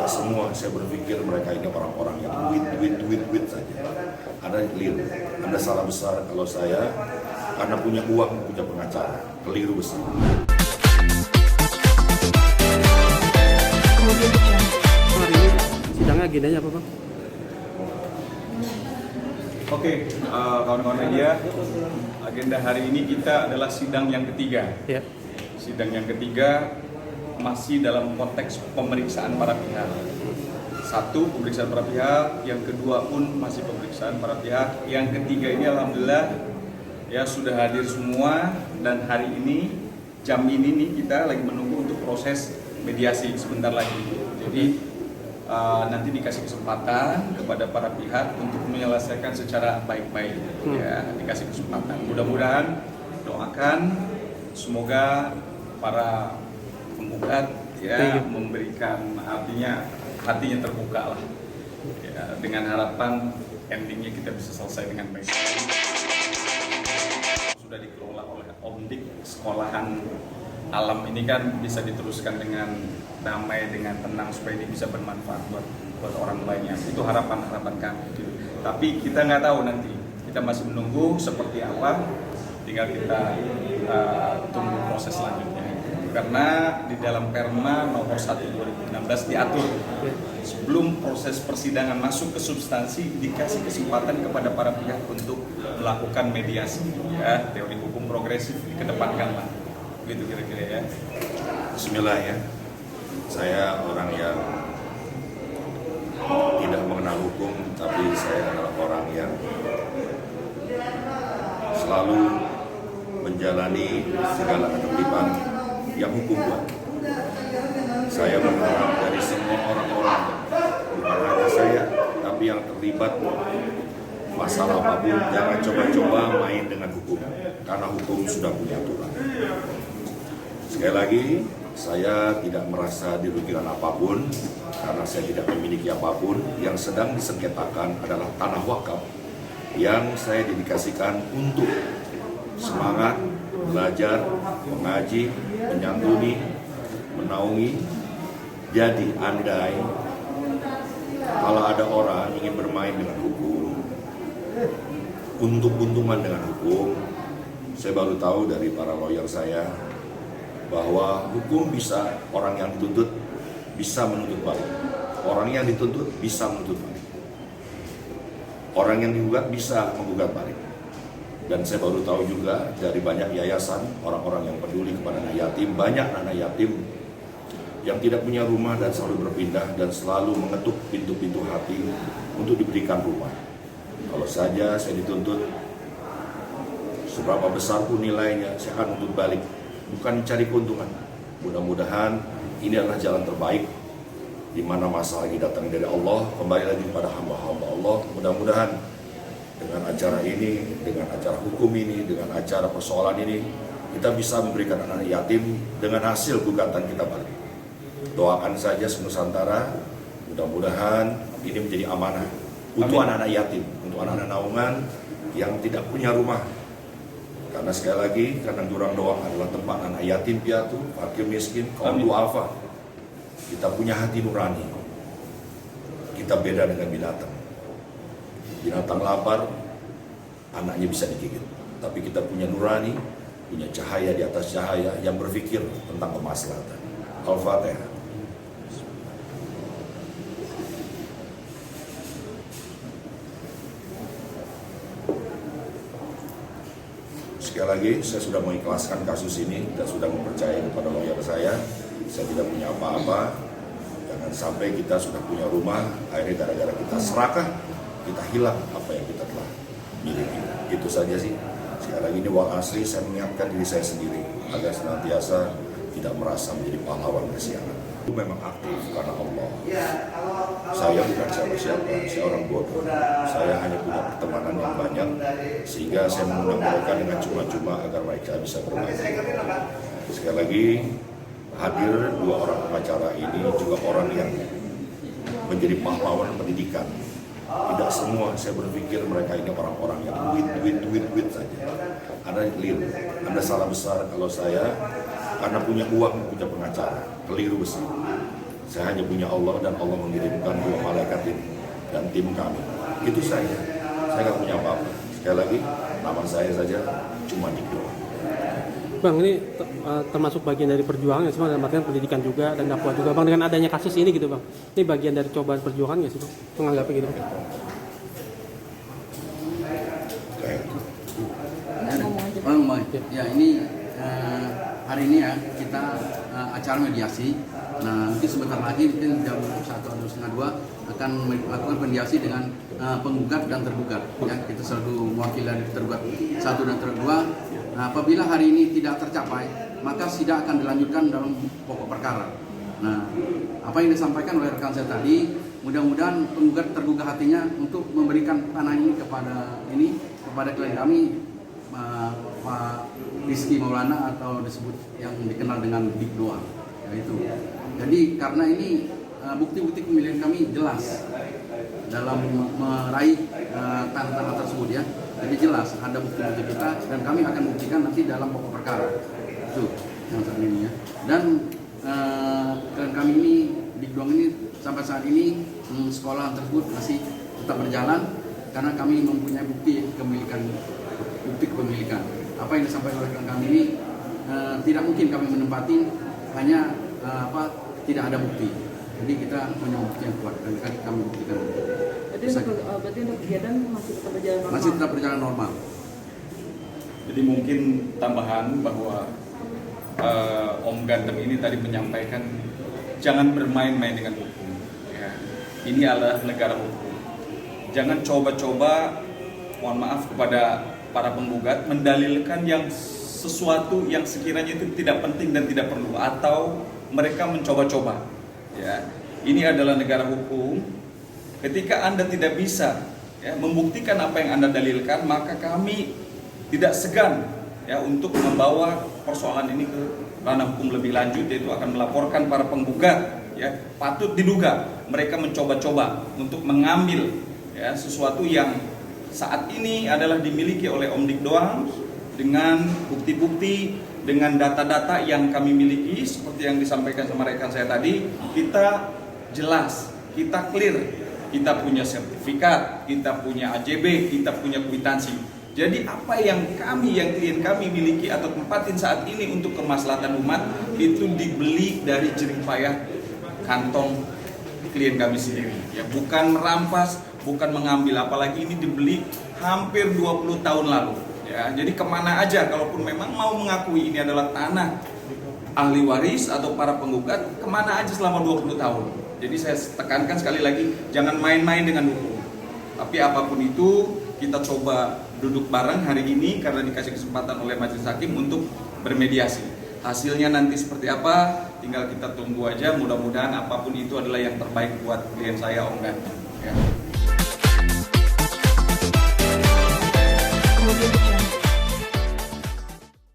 Tidak semua saya berpikir mereka ini orang-orang yang duit saja. Anda keliru. Anda salah besar kalau saya karena punya uang punya pengacara. Keliru besar. Hari ini sidangnya agendanya apa, Bang? Oke, kawan-kawan media, agenda hari ini kita adalah sidang yang ketiga. Ya. Sidang yang ketiga masih dalam konteks pemeriksaan para pihak. Satu, pemeriksaan para pihak. Yang kedua pun masih pemeriksaan para pihak. Yang ketiga ini alhamdulillah ya sudah hadir semua. Dan hari ini, jam ini nih kita lagi menunggu untuk proses mediasi sebentar lagi. Jadi nanti dikasih kesempatan kepada para pihak untuk menyelesaikan secara baik-baik, ya, dikasih kesempatan. Mudah-mudahan doakan semoga para penggugat ya memberikan hatinya terbuka lah, ya, dengan harapan endingnya kita bisa selesai dengan baik. Sudah dikelola oleh Omdik, sekolahan alam ini kan bisa diteruskan dengan damai, dengan tenang supaya ini bisa bermanfaat buat orang banyak. Itu harapan kami. Tapi kita nggak tahu nanti. Kita masih menunggu seperti apa. Tinggal kita tunggu proses selanjutnya. Karena di dalam Perma nomor 1 2016 diatur sebelum proses persidangan masuk ke substansi dikasih kesempatan kepada para pihak untuk melakukan mediasi. Ya, teori hukum progresif dikedepankan lah. Gitu kira-kira ya. Bismillah ya. Saya orang yang tidak mengenal hukum, tapi saya adalah orang yang selalu menjalani segala ketertiban yang hukum buat. Saya berharap dari semua orang-orang, bukan hanya saya, tapi yang terlibat masalah apapun, jangan coba-coba main dengan hukum, karena hukum sudah punya aturan. Sekali lagi, saya tidak merasa dirugikan apapun karena saya tidak memiliki apapun. Yang sedang disengketakan adalah tanah wakaf yang saya dedikasikan untuk semangat, belajar, mengaji, menyantuni, menaungi. Jadi andai kalau ada orang ingin bermain dengan hukum, untung-untungan dengan hukum, saya baru tahu dari para lawyer saya bahwa hukum bisa, orang yang dituntut bisa menuntut balik, orang yang dituntut bisa menuntut balik, orang yang digugat bisa menggugat balik. Dan saya baru tahu juga dari banyak yayasan, orang-orang yang peduli kepada anak yatim, banyak anak yatim yang tidak punya rumah dan selalu berpindah dan selalu mengetuk pintu-pintu hati untuk diberikan rumah. Kalau saja saya dituntut, seberapa besar pun nilainya, saya akan menuntut balik. Bukan mencari keuntungan. Mudah-mudahan ini adalah jalan terbaik di mana masalah ini datang dari Allah, kembali lagi kepada hamba-hamba Allah. Mudah-mudahan dengan acara ini, dengan acara hukum ini, dengan acara persoalan ini, kita bisa memberikan anak yatim dengan hasil gugatan kita balik. Doakan saja senusantara, mudah-mudahan ini menjadi amanah untuk anak-anak yatim, untuk anak-anak naungan yang tidak punya rumah. Karena sekali lagi, Kandang Jurang Doang adalah tempat anak yatim piatu, fakir miskin, kaum duafa. Kita punya hati nurani. Kita beda dengan binatang. Binatang lapar, anaknya bisa digigit. Tapi kita punya nurani, punya cahaya di atas cahaya yang berpikir tentang kemaslahatan. Al-Fatihah. Sekali lagi, saya sudah mengikhlaskan kasus ini dan sudah mempercayai kepada lawyer saya tidak punya apa-apa. Jangan sampai kita sudah punya rumah, akhirnya gara-gara kita serakah, kita hilang apa yang kita telah miliki. Itu saja sih. Sekali lagi ini wal asri, saya mengingatkan diri saya sendiri agar senantiasa tidak merasa menjadi pahlawan berkhianat. Itu memang aktif karena Allah. Saya bukan siapa-siapa, saya orang bodoh. Saya hanya punya pertemanan yang banyak, sehingga saya mengundang mereka dengan cuma-cuma agar mereka bisa bermain. Sekali lagi, hadir dua orang pengacara ini juga orang yang menjadi pahlawan pendidikan. Tidak semua saya berpikir mereka ini orang-orang yang duit saja. Anda keliru. Anda salah besar kalau saya karena punya uang punya pengacara. Keliru besar. Saya hanya punya Allah dan Allah mengirimkan 2 malaikat ini dan tim kami. Itu saja. Saya nggak punya apa-apa. Sekali lagi, nama saya saja cuma Dikdo. Bang, ini termasuk bagian dari perjuangan ya sih Bang, dalam artian pendidikan juga dan dakwah juga Bang, dengan adanya kasus ini gitu Bang. Ini bagian dari cobaan perjuangan nggak sih Bang? Menganggapnya gitu Bang. Ya ini hari ini ya kita acara mediasi. Nah mungkin sebentar lagi mungkin jam 1 atau setengah 2 akan melakukan mediasi dengan penggugat dan tergugat. Ya kita selalu mewakili tergugat 1 dan tergugat 2. Nah, apabila hari ini tidak tercapai, maka sidang akan dilanjutkan dalam pokok perkara. Nah apa yang disampaikan oleh rekan saya tadi, mudah-mudahan penggugat tergugah hatinya untuk memberikan tanah ini kepada klien kami, Pak Rizky Maulana atau disebut yang dikenal dengan Dikdo. Ya itu. Jadi karena ini bukti-bukti pemilihan kami jelas dalam meraih tanah-tanah tersebut ya. Jadi jelas ada bukti-bukti kita dan kami akan buktikan nanti dalam pokok perkara. Itu yang saat ini ya. Dan klien kami ini Dikdo ini sampai saat ini sekolah tersebut masih tetap berjalan karena kami mempunyai bukti kepemilikan. Apa yang disampaikan oleh klien kami ini tidak mungkin kami menempati hanya tidak ada bukti. Jadi kita punya bukti yang kuat dan kami buktikan. Berarti untuk kegiatan masih tetap berjalan normal? Masih tetap berjalan normal. Jadi mungkin tambahan bahwa Om Ganteng ini tadi menyampaikan jangan bermain-main dengan hukum. Ya. Ini adalah negara hukum. Jangan coba-coba, mohon maaf kepada para penggugat, mendalilkan yang sesuatu yang sekiranya itu tidak penting dan tidak perlu, atau mereka mencoba-coba. Ya. Ini adalah negara hukum. Ketika Anda tidak bisa membuktikan apa yang Anda dalilkan, maka kami tidak segan untuk membawa persoalan ini ke ranah hukum lebih lanjut, yaitu akan melaporkan para penggugat. Patut diduga mereka mencoba-coba untuk mengambil sesuatu yang saat ini adalah dimiliki oleh Om Dikdo dengan bukti-bukti, dengan data-data yang kami miliki seperti yang disampaikan sama rekan saya tadi. Kita jelas, kita clear. Kita punya sertifikat, kita punya AJB, kita punya kwitansi. Jadi apa yang klien kami miliki atau tempatin saat ini untuk kemaslahatan umat itu dibeli dari jerih payah kantong klien kami sendiri. Ya, bukan merampas, bukan mengambil, apalagi ini dibeli hampir 20 tahun lalu. Ya, jadi kemana aja, kalaupun memang mau mengakui ini adalah tanah ahli waris atau para penggugat, kemana aja selama 20 tahun. Jadi saya tekankan sekali lagi, jangan main-main dengan hukum. Tapi apapun itu, kita coba duduk bareng hari ini karena dikasih kesempatan oleh majelis hakim untuk bermediasi. Hasilnya nanti seperti apa, tinggal kita tunggu aja. Mudah-mudahan apapun itu adalah yang terbaik buat klien saya, Om Ganteng. Ya.